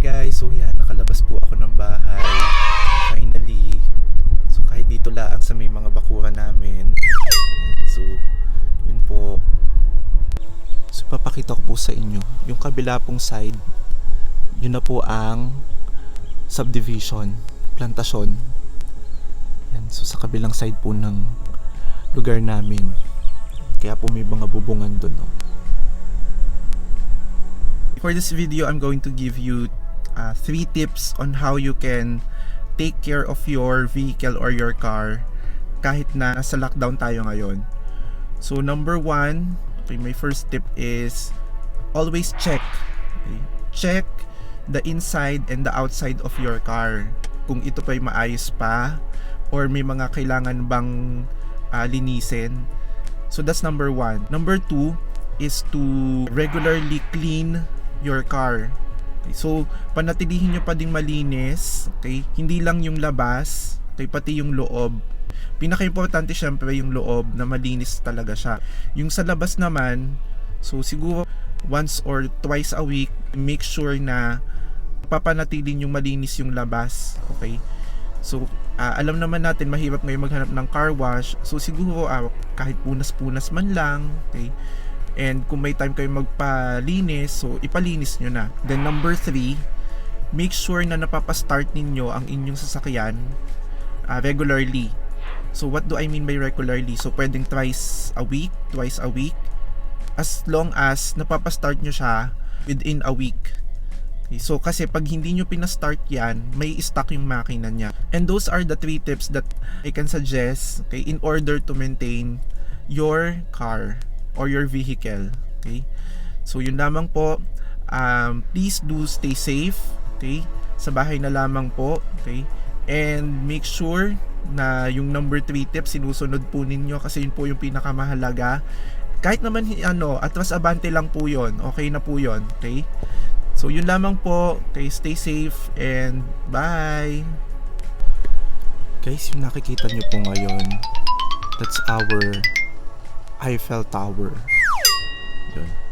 Guys, so yan, nakalabas po ako ng bahay finally. So kahit dito laang sa may mga bakuran namin. So yun po. So papakita ko po sa inyo yung kabila pong side. Yun na po ang subdivision, plantasyon. Yan, so sa kabilang side po ng lugar namin. Kaya po may mga bubungan doon, no? For this video, I'm going to give you 3 tips on how you can take care of your vehicle or your car kahit na nasa lockdown tayo ngayon. So number 1, okay, my first tip is always check. Okay? Check the inside and the outside of your car. Kung ito pa'y maayos pa or may mga kailangan bang linisin. So that's number 1. Number 2 is to regularly clean your car. Okay, so panatilihin nyo pa ding malinis, okay? Hindi lang yung labas, okay, pati yung loob. Pinaka-importante syempre yung loob na malinis talaga siya. Yung sa labas naman, so siguro once or twice a week, make sure na papanatilin yung malinis yung labas, okay? So alam naman natin mahirap ngayon maghanap ng car wash. So siguro kahit punas-punas man lang, okay? And kung may time kayo magpalinis, so ipalinis nyo na. Then number 3, make sure na napapastart ninyo ang inyong sasakyan regularly. So what do I mean by regularly? So pwedeng twice a week, as long as napapastart nyo siya within a week. Okay, so kasi pag hindi nyo pinastart yan, may stuck yung makina nya. And those are the 3 tips that I can suggest, okay, in order to maintain your car or your vehicle. Okay, so yun lamang po. Please do stay safe, okay, sa bahay na lamang po, okay, and make sure na yung number 3 tips sinusunod po ninyo kasi yun po yung pinakamahalaga. Kahit naman atras abante lang po yun, okay na po yun, okay. So yun lamang po, okay, stay safe and bye. Guys, yung nakikita nyo po ngayon, that's our Eiffel Tower. Yun.